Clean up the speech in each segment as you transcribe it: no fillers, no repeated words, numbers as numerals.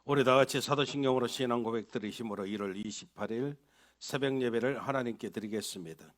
우리 다 같이 사도신경으로 신앙 고백 드리심으로 1월 28일 새벽 예배를 하나님께 드리겠습니다.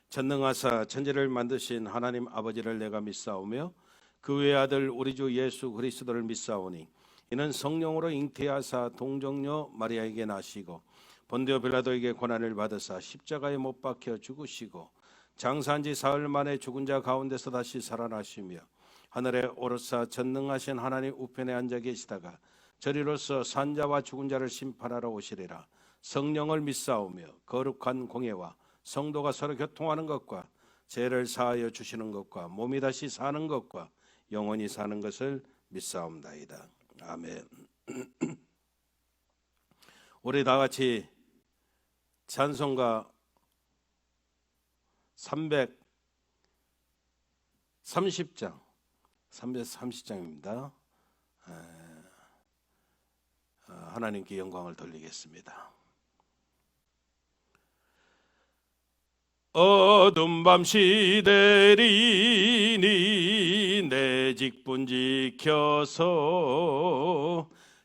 전능하사 천지를 만드신 하나님 아버지를 내가 믿사오며 그 외의 아들 우리 주 예수 그리스도를 믿사오니 이는 성령으로 잉태하사 동정녀 마리아에게 나시고 본디오 빌라도에게 고난을 받으사 십자가에 못 박혀 죽으시고 장사한 지 사흘 만에 죽은 자 가운데서 다시 살아나시며 하늘에 오르사 전능하신 하나님 우편에 앉아 계시다가 저리로서 산자와 죽은 자를 심판하러 오시리라. 성령을 믿사오며 거룩한 공예와 성도가 서로 교통하는 것과 죄를 사하여 주시는 것과 몸이 다시 사는 것과 영원히 사는 것을 믿사옵나이다. 아멘. 우리 다 같이 찬송가 330장입니다. 하나님께 영광을 돌리겠습니다. 어둠 밤 시대리니 내 직분 지켜서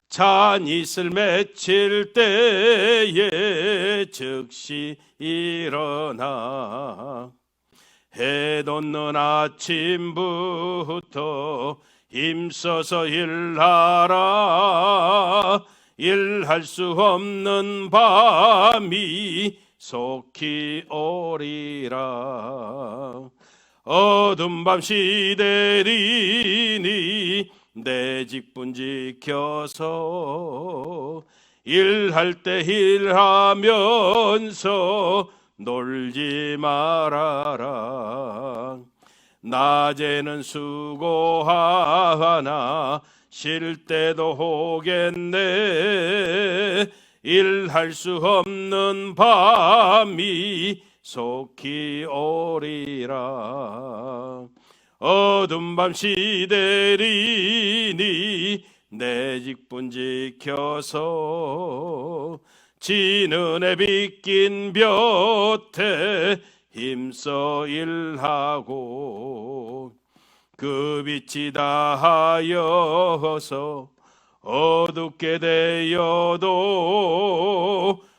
잔이슬 맺힐 때에 즉시 일어나 해 돋는 아침부터 힘써서 일하라. 일할 수 없는 밤이 속히 오리라. 어둠 밤 시대리니 내 직분 지켜서 일할 때 일하면서 놀지 말아라. 낮에는 수고하나 쉴 때도 호겠네. 일할 수 없는 밤이 속히 오리라. 어둠 밤 시대리니 내 직분 지켜서 지는 해 빗긴 볕에 힘써 일하고 그 빛이 다하여서 어둡게 되어도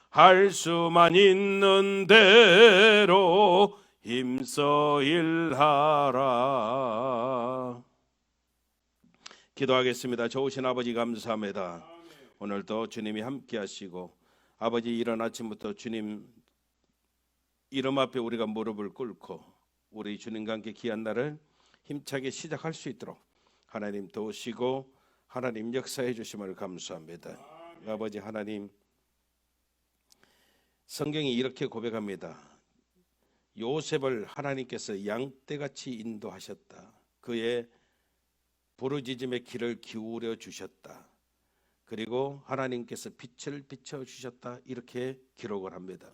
할 수만 있는 대로 힘써 일하라. 기도하겠습니다. 좋으신 아버지 감사합니다. 오늘도 주님이 함께 하시고 아버지 이른 아침부터 주님 이름 앞에 우리가 무릎을 꿇고 우리 주님과 함께 귀한 날을 힘차게 시작할 수 있도록 하나님 도우시고 하나님 역사해 주심을 감사합니다. 아버지 하나님, 성경이 이렇게 고백합니다. 요셉을 하나님께서 양떼같이 인도하셨다. 그의 부르짖음의 귀를 기울여 주셨다. 그리고 하나님께서 빛을 비춰 주셨다. 이렇게 기록을 합니다.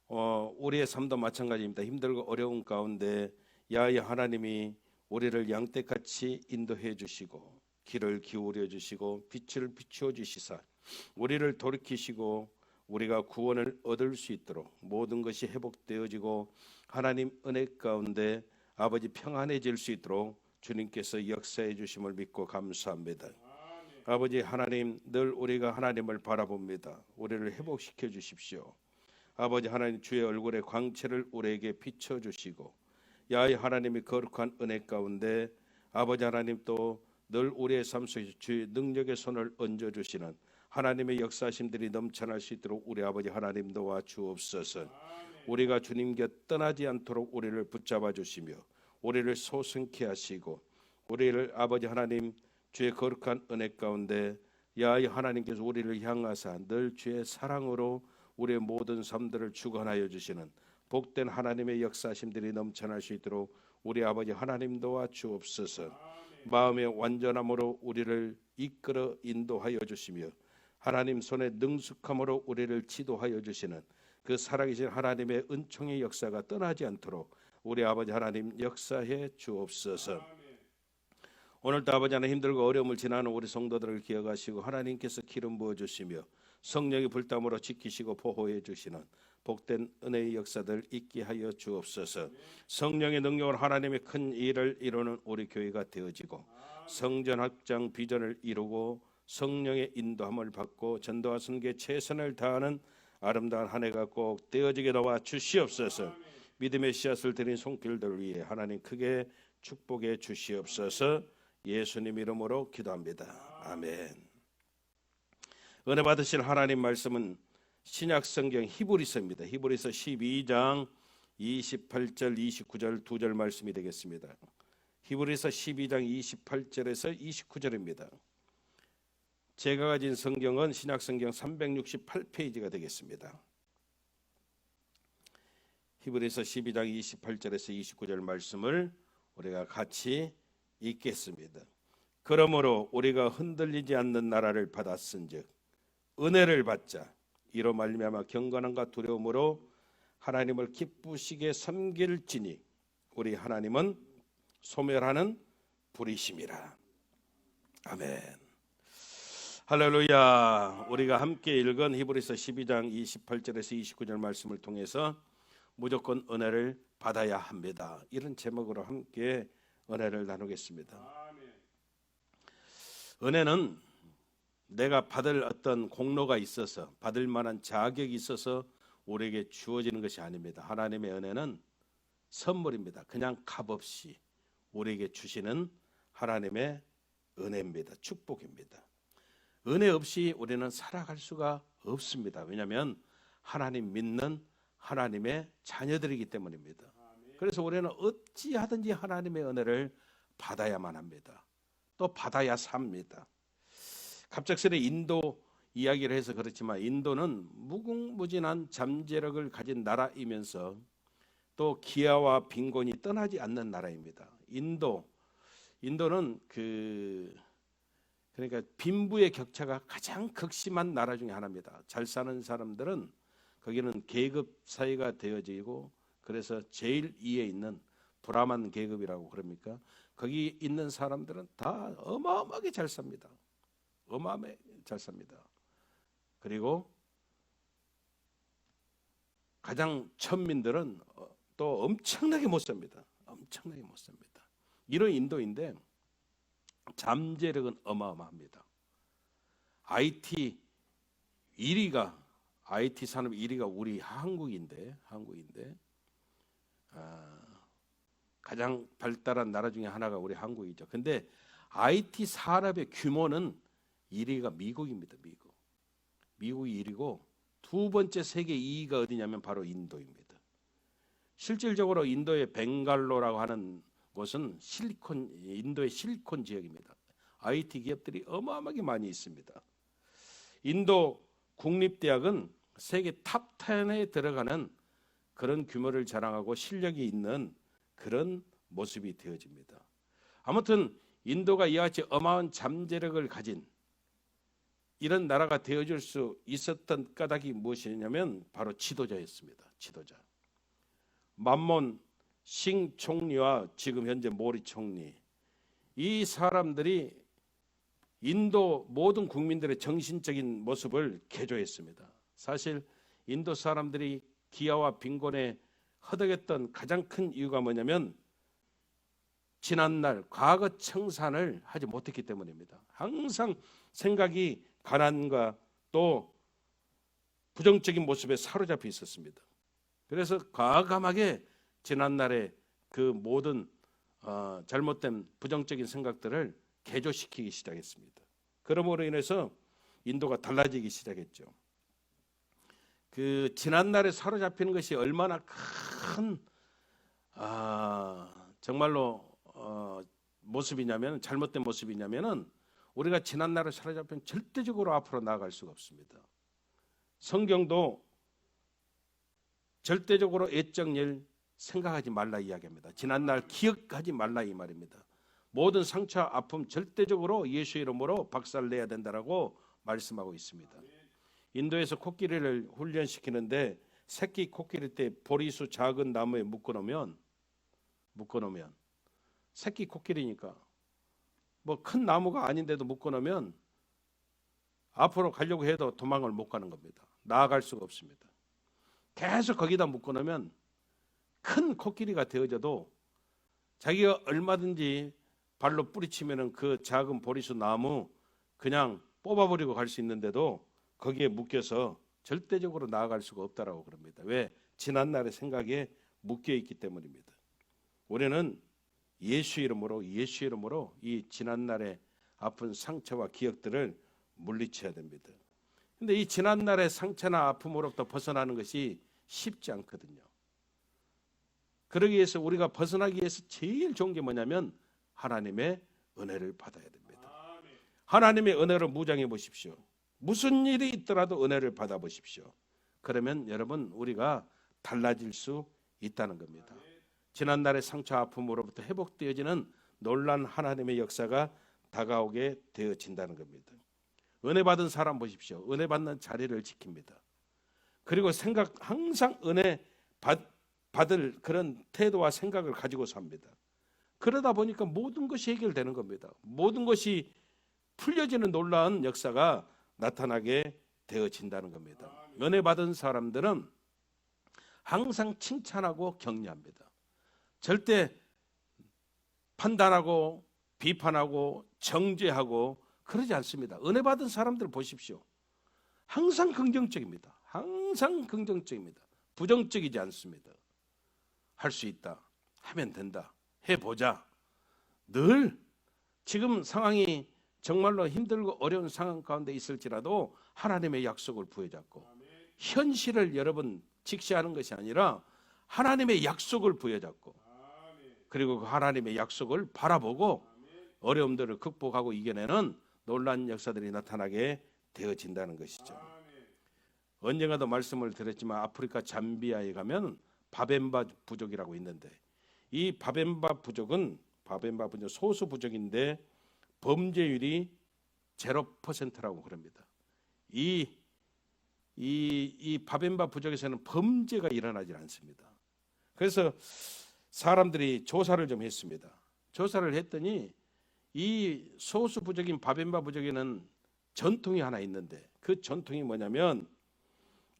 우리의 삶도 마찬가지입니다. 힘들고 어려운 가운데 야훼 하나님이 우리를 양떼같이 인도해 주시고 귀를 기울여 주시고 빛을 비추어 주시사 우리를 돌이키시고 우리가 구원을 얻을 수 있도록 모든 것이 회복되어지고 하나님 은혜 가운데 아버지 평안해질 수 있도록 주님께서 역사해 주심을 믿고 감사합니다. 아버지 하나님, 늘 우리가 하나님을 바라봅니다. 우리를 회복시켜 주십시오. 아버지 하나님, 주의 얼굴의 광채를 우리에게 비춰주시고 야훼 하나님이 거룩한 은혜 가운데 아버지 하나님 또 늘 우리의 삶 속에 주의 능력의 손을 얹어주시는 하나님의 역사심들이 넘쳐날 수 있도록 우리 아버지 하나님 도와주옵소서. 우리가 주님 곁 떠나지 않도록 우리를 붙잡아 주시며 우리를 소생케 하시고 우리를 아버지 하나님 주의 거룩한 은혜 가운데 야훼 하나님께서 우리를 향하사 늘 주의 사랑으로 우리의 모든 삶들을 주관하여 주시는 복된 하나님의 역사심들이 넘쳐날 수 있도록 우리 아버지 하나님 도와주옵소서. 마음의 완전함으로 우리를 이끌어 인도하여 주시며 하나님 손에 능숙함으로 우리를 지도하여 주시는 그 살아계신 하나님의 은총의 역사가 떠나지 않도록 우리 아버지 하나님 역사해 주옵소서. 오늘도 아버지 하나님 힘들고 어려움을 지나는 우리 성도들을 기억하시고 하나님께서 기름 부어주시며 성령의 불담으로 지키시고 보호해 주시는 복된 은혜의 역사들 있게 하여 주옵소서. 성령의 능력으로 하나님의 큰 일을 이루는 우리 교회가 되어지고 성전 확장 비전을 이루고 성령의 인도함을 받고 전도와 선교에 최선을 다하는 아름다운 한 해가 꼭 되어지게 도와 주시옵소서. 믿음의 씨앗을 드린 손길들 위해 하나님 크게 축복해 주시옵소서. 예수님 이름으로 기도합니다. 아멘. 은혜 받으실 하나님 말씀은 신약 성경 히브리서입니다. 히브리서 12장 28절 29절 두 절 말씀이 되겠습니다. 히브리서 12장 28절에서 29절입니다. 제가 가진 성경은 신약 성경 368페이지가 되겠습니다. 히브리서 12장 28절에서 29절 말씀을 우리가 같이 읽겠습니다. 그러므로 우리가 흔들리지 않는 나라를 받았은즉 은혜를 받자. 이로 말미암아 경건함과 두려움으로 하나님을 기쁘시게 섬길지니 우리 하나님은 소멸하는 불이심이라. 아멘. 할렐루야. 우리가 함께 읽은 히브리서 12장 28절에서 29절 말씀을 통해서 무조건 은혜를 받아야 합니다. 이런 제목으로 함께 은혜를 나누겠습니다. 은혜는 내가 받을 어떤 공로가 있어서, 받을 만한 자격이 있어서 우리에게 주어지는 것이 아닙니다. 하나님의 은혜는 선물입니다. 그냥 값없이 우리에게 주시는 하나님의 은혜입니다. 축복입니다. 은혜 없이 우리는 살아갈 수가 없습니다. 왜냐하면 하나님 믿는 하나님의 자녀들이기 때문입니다. 그래서 우리는 어찌하든지 하나님의 은혜를 받아야만 합니다. 또 받아야 삽니다. 갑작스레 인도 이야기를 해서 그렇지만 인도는 무궁무진한 잠재력을 가진 나라이면서 또 기아와 빈곤이 떠나지 않는 나라입니다. 인도는 그러니까 빈부의 격차가 가장 극심한 나라 중에 하나입니다. 잘 사는 사람들은 거기는 계급 사회가 되어지고 그래서 제일 위에 있는 브라만 계급이라고 그럽니까? 거기 있는 사람들은 다 어마어마하게 잘 삽니다. 어마어마하게 잘 삽니다. 그리고 가장 천민들은 또 엄청나게 못 삽니다. 엄청나게 못 삽니다. 이런 인도인데 잠재력은 어마어마합니다. IT 산업 1위가 우리 한국인데 가장 발달한 나라 중에 하나가 우리 한국이죠. 근데 IT 산업의 규모는 1위가 미국입니다. 미국이 1위고 두 번째 세계 2위가 어디냐면 바로 인도입니다. 실질적으로 인도의 벵갈로라고 하는 곳은 인도의 실리콘 지역입니다. IT 기업들이 어마어마하게 많이 있습니다. 인도 국립대학은 세계 탑 10에 들어가는 그런 규모를 자랑하고 실력이 있는 그런 모습이 되어집니다. 아무튼 인도가 이와 같이 어마어마한 잠재력을 가진 이런 나라가 되어줄 수 있었던 까닭이 무엇이냐면 바로 지도자였습니다. 지도자. 만몬 싱 총리와 지금 현재 모리 총리, 이 사람들이 인도 모든 국민들의 정신적인 모습을 개조했습니다. 사실 인도 사람들이 기아와 빈곤에 허덕였던 가장 큰 이유가 뭐냐면 지난날 과거 청산을 하지 못했기 때문입니다. 항상 생각이 가난과 또 부정적인 모습에 사로잡혀 있었습니다. 그래서 과감하게 지난날의 그 모든 잘못된 부정적인 생각들을 개조시키기 시작했습니다. 그러므로 인해서 인도가 달라지기 시작했죠. 그 지난날에 사로잡히는 것이 얼마나 큰 정말로 모습이냐면 잘못된 모습이냐면은 우리가 지난날에 사로잡히면 절대적으로 앞으로 나아갈 수가 없습니다. 성경도 절대적으로 애적 일 생각하지 말라 이야기합니다. 지난날 기억하지 말라 이 말입니다. 모든 상처 아픔 절대적으로 예수 이름으로 박살내야 된다라고 말씀하고 있습니다. 인도에서 코끼리를 훈련시키는데 새끼 코끼리 때 보리수 작은 나무에 묶어놓으면 새끼 코끼리니까 뭐 큰 나무가 아닌데도 묶어놓으면 앞으로 가려고 해도 도망을 못 가는 겁니다. 나아갈 수가 없습니다. 계속 거기다 묶어놓으면 큰 코끼리가 되어져도 자기가 얼마든지 발로 뿌리치면은 그 작은 보리수 나무 그냥 뽑아버리고 갈 수 있는데도 거기에 묶여서 절대적으로 나아갈 수가 없다라고 그럽니다. 왜? 지난날의 생각에 묶여 있기 때문입니다. 우리는 예수 이름으로 이 지난날의 아픈 상처와 기억들을 물리쳐야 됩니다. 근데 이 지난날의 상처나 아픔으로부터 벗어나는 것이 쉽지 않거든요. 그러기 위해서 우리가 벗어나기 위해서 제일 좋은 게 뭐냐면 하나님의 은혜를 받아야 됩니다. 하나님의 은혜로 무장해 보십시오. 무슨 일이 있더라도 은혜를 받아 보십시오. 그러면 여러분 우리가 달라질 수 있다는 겁니다. 지난날의 상처 아픔으로부터 회복되어지는 놀란 하나님의 역사가 다가오게 되어진다는 겁니다. 은혜 받은 사람 보십시오. 은혜 받는 자리를 지킵니다. 그리고 항상 은혜 받을 그런 태도와 생각을 가지고 삽니다. 그러다 보니까 모든 것이 해결되는 겁니다. 모든 것이 풀려지는 놀라운 역사가 나타나게 되어진다는 겁니다. 은혜 받은 사람들은 항상 칭찬하고 격려합니다. 절대 판단하고 비판하고 정죄하고 그러지 않습니다. 은혜 받은 사람들 보십시오. 항상 긍정적입니다. 항상 긍정적입니다. 부정적이지 않습니다. 할 수 있다. 하면 된다. 해보자. 늘 지금 상황이 정말로 힘들고 어려운 상황 가운데 있을지라도 하나님의 약속을 부여잡고 현실을 여러분 직시하는 것이 아니라 하나님의 약속을 부여잡고 그리고 그 하나님의 약속을 바라보고 어려움들을 극복하고 이겨내는 놀라운 역사들이 나타나게 되어진다는 것이죠. 언젠가도 말씀을 드렸지만 아프리카 잠비아에 가면 바벤바 부족이라고 있는데 이 바벤바 부족은 소수 부족인데 범죄율이 0%라고 그럽니다. 이 바벤바 부족에서는 범죄가 일어나지 않습니다. 그래서 사람들이 조사를 좀 했습니다. 조사를 했더니 이 소수 부족인 바벤바 부족에는 전통이 하나 있는데 그 전통이 뭐냐면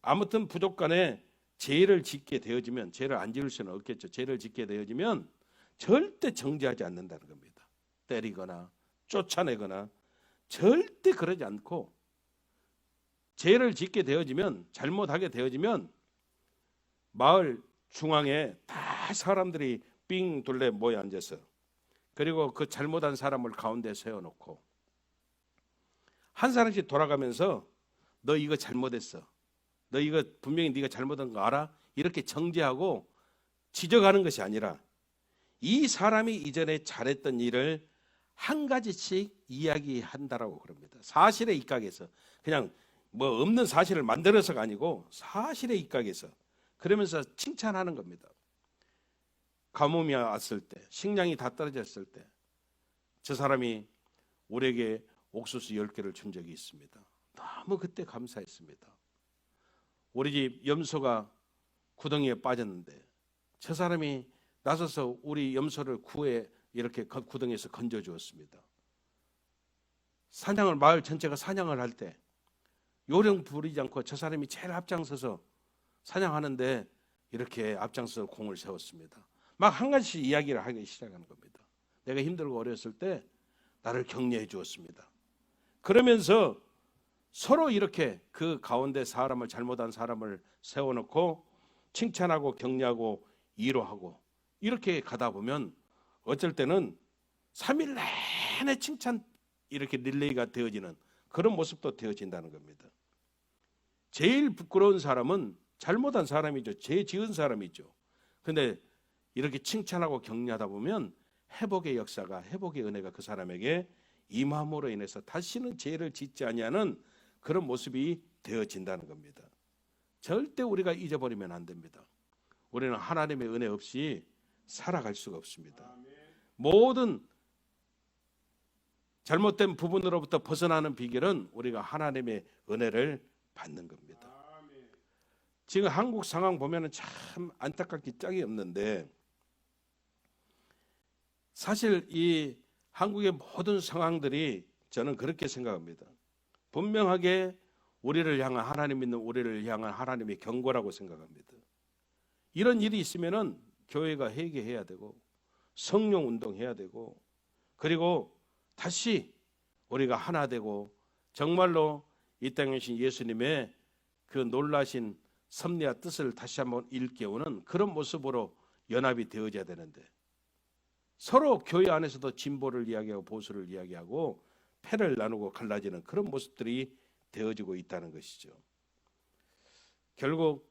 아무튼 부족 간에 죄를 짓게 되어지면 죄를 안 지을 수는 없겠죠. 죄를 짓게 되어지면 절대 정죄하지 않는다는 겁니다. 때리거나 쫓아내거나 절대 그러지 않고 죄를 짓게 되어지면 잘못하게 되어지면 마을 중앙에 다 사람들이 삥 둘레 모여 앉아서 그리고 그 잘못한 사람을 가운데 세워놓고 한 사람씩 돌아가면서 너 이거 잘못했어. 너 이거 분명히 네가 잘못한 거 알아? 이렇게 정죄하고 지적하는 것이 아니라 이 사람이 이전에 잘했던 일을 한 가지씩 이야기한다라고 그럽니다. 사실에 입각해서 그냥 뭐 없는 사실을 만들어서가 아니고 사실에 입각해서 그러면서 칭찬하는 겁니다. 가뭄이 왔을 때, 식량이 다 떨어졌을 때 저 사람이 우리에게 옥수수 10개를 준 적이 있습니다. 너무 그때 감사했습니다. 우리 집 염소가 구덩이에 빠졌는데 저 사람이 나서서 우리 염소를 구해 이렇게 구덩이에서 건져 주었습니다. 사냥을 마을 전체가 사냥을 할 때 요령 부리지 않고 저 사람이 제일 앞장서서 사냥하는데 이렇게 앞장서서 공을 세웠습니다. 막 한 가지씩 이야기를 하기 시작하는 겁니다. 내가 힘들고 어렸을 때 나를 격려해 주었습니다. 그러면서 서로 이렇게 그 가운데 잘못한 사람을 세워놓고 칭찬하고 격려하고 위로하고 이렇게 가다 보면 어쩔 때는 3일 내내 칭찬 이렇게 릴레이가 되어지는 그런 모습도 되어진다는 겁니다. 제일 부끄러운 사람은 잘못한 사람이죠. 죄 지은 사람이죠. 그런데 이렇게 칭찬하고 격려하다 보면 회복의 역사가 회복의 은혜가 그 사람에게 임함으로 인해서 다시는 죄를 짓지 아니하는 그런 모습이 되어진다는 겁니다. 절대 우리가 잊어버리면 안 됩니다. 우리는 하나님의 은혜 없이 살아갈 수가 없습니다. 모든 잘못된 부분으로부터 벗어나는 비결은 우리가 하나님의 은혜를 받는 겁니다. 지금 한국 상황 보면 참 안타깝기 짝이 없는데 사실 이 한국의 모든 상황들이 저는 그렇게 생각합니다. 분명하게 우리를 향한 하나님 믿는 우리를 향한 하나님의 경고라고 생각합니다. 이런 일이 있으면은 교회가 회개해야 되고 성령 운동해야 되고 그리고 다시 우리가 하나 되고 정말로 이 땅에 오신 예수님의 그 놀라신 섭리와 뜻을 다시 한번 일깨우는 그런 모습으로 연합이 되어져야 되는데, 서로 교회 안에서도 진보를 이야기하고 보수를 이야기하고 패를 나누고 갈라지는 그런 모습들이 되어지고 있다는 것이죠. 결국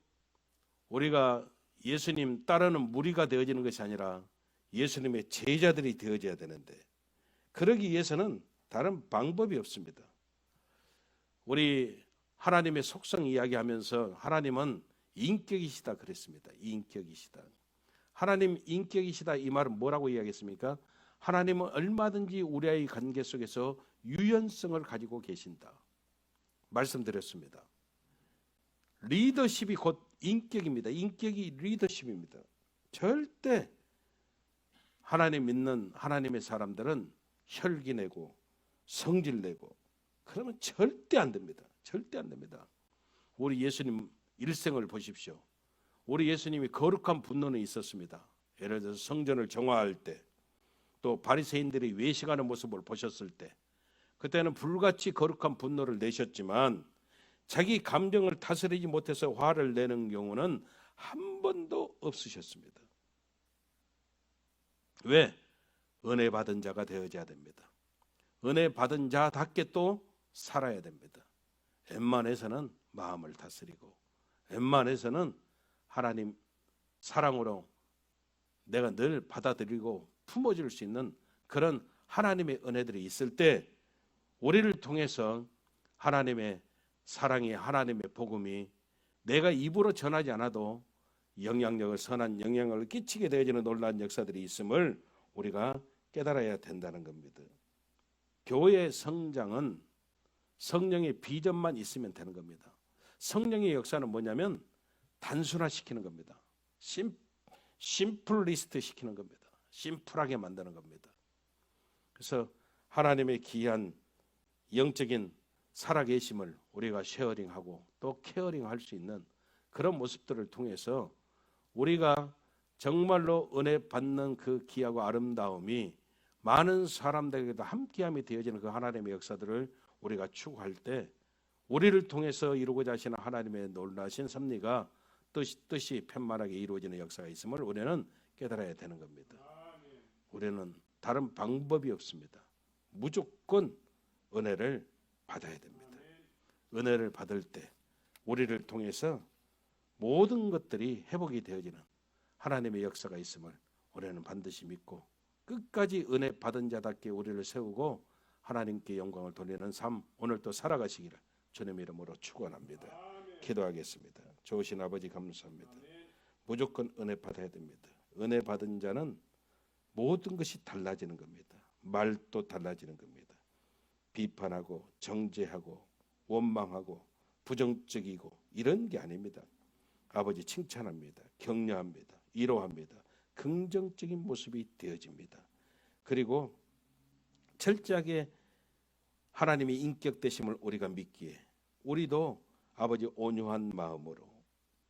우리가 예수님 따르는 무리가 되어지는 것이 아니라 예수님의 제자들이 되어져야 되는데, 그러기 위해서는 다른 방법이 없습니다. 우리 하나님의 속성 이야기하면서 하나님은 인격이시다 그랬습니다. 인격이시다. 하나님 인격이시다, 이 말은 뭐라고 이야기했습니까? 하나님은 얼마든지 우리의 관계 속에서 유연성을 가지고 계신다 말씀드렸습니다. 리더십이 곧 인격입니다. 인격이 리더십입니다. 절대 하나님 믿는 하나님의 사람들은 혈기내고 성질내고 그러면 절대 안 됩니다. 절대 안 됩니다. 우리 예수님 일생을 보십시오. 우리 예수님이 거룩한 분노는 있었습니다. 예를 들어서 성전을 정화할 때, 또 바리새인들이 외식하는 모습을 보셨을 때, 그때는 불같이 거룩한 분노를 내셨지만 자기 감정을 다스리지 못해서 화를 내는 경우는 한 번도 없으셨습니다. 왜? 은혜 받은 자가 되어져야 됩니다. 은혜 받은 자답게 또 살아야 됩니다. 웬만해서는 마음을 다스리고, 웬만해서는 하나님 사랑으로 내가 늘 받아들이고 품어줄 수 있는 그런 하나님의 은혜들이 있을 때, 우리를 통해서 하나님의 사랑이, 하나님의 복음이 내가 입으로 전하지 않아도 영향력을, 선한 영향을 끼치게 되어지는 놀라운 역사들이 있음을 우리가 깨달아야 된다는 겁니다. 교회의 성장은 성령의 비전만 있으면 되는 겁니다. 성령의 역사는 뭐냐면 단순화시키는 겁니다. 심플리스트 시키는 겁니다. 심플하게 만드는 겁니다. 그래서 하나님의 귀한 영적인 살아계심을 우리가 쉐어링하고 또 케어링할 수 있는 그런 모습들을 통해서 우리가 정말로 은혜 받는 그 귀하고 아름다움이 많은 사람들에게도 함께함이 되어지는 그 하나님의 역사들을 우리가 추구할 때, 우리를 통해서 이루고자 하시는 하나님의 놀라신 섭리가 뜻이 편만하게 이루어지는 역사가 있음을 우리는 깨달아야 되는 겁니다. 우리는 다른 방법이 없습니다. 무조건 은혜를 받아야 됩니다. 은혜를 받을 때 우리를 통해서 모든 것들이 회복이 되어지는 하나님의 역사가 있음을 우리는 반드시 믿고, 끝까지 은혜 받은 자답게 우리를 세우고 하나님께 영광을 돌리는 삶 오늘도 살아가시기를 주님의 이름으로 축원합니다. 기도하겠습니다. 좋으신 아버지 감사합니다. 무조건 은혜 받아야 됩니다. 은혜 받은 자는 모든 것이 달라지는 겁니다. 말도 달라지는 겁니다. 비판하고 정죄하고 원망하고 부정적이고 이런 게 아닙니다. 아버지 칭찬합니다. 격려합니다. 위로합니다. 긍정적인 모습이 되어집니다. 그리고 철저하게 하나님의 인격 되심을 우리가 믿기에 우리도 아버지 온유한 마음으로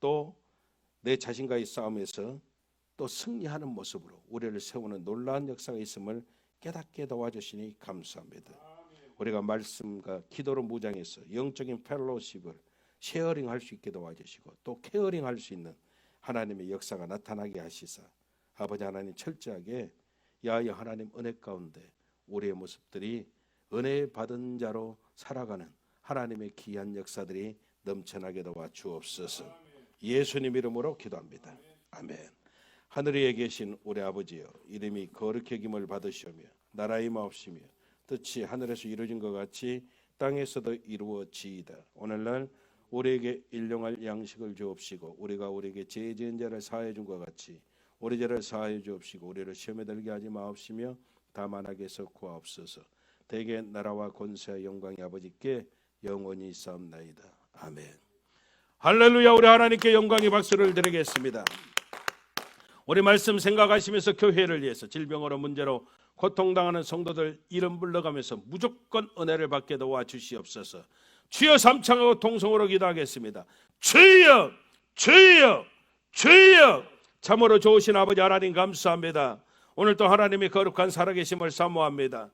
또 내 자신과의 싸움에서 또 승리하는 모습으로 우리를 세우는 놀라운 역사가 있음을 깨닫게 도와주시니 감사합니다. 우리가 말씀과 기도로 무장해서 영적인 펠로십을 쉐어링할 수 있게 도와주시고 또 케어링할 수 있는 하나님의 역사가 나타나게 하시사 아버지 하나님 철저하게 야여 하나님 은혜 가운데 우리의 모습들이 은혜 받은 자로 살아가는 하나님의 귀한 역사들이 넘쳐나게 도와 주옵소서. 예수님 이름으로 기도합니다. 아멘. 하늘에 계신 우리 아버지여, 이름이 거룩히 여김을 받으시오며 나라의 마옵시며 뜻이 하늘에서 이루어진 것 같이 땅에서도 이루어지이다. 오늘날 우리에게 일용할 양식을 주옵시고 우리가 우리에게 죄 지은 자를 사하여 준 것 같이 우리 죄를 사하여 주옵시고 우리를 시험에 들게 하지 마옵시며 다만 악에서 구하옵소서. 대개 나라와 권세와 영광이 아버지께 영원히 있사옵나이다. 아멘. 할렐루야. 우리 하나님께 영광의 박수를 드리겠습니다. 우리 말씀 생각하시면서 교회를 위해서 질병으로 문제로 고통당하는 성도들 이름 불러가면서 무조건 은혜를 받게 도와주시옵소서. 주여 삼창하고 통성으로 기도하겠습니다. 주여 주여 주여. 참으로 좋으신 아버지 하나님 감사합니다. 오늘 또 하나님의 거룩한 살아계심을 사모합니다.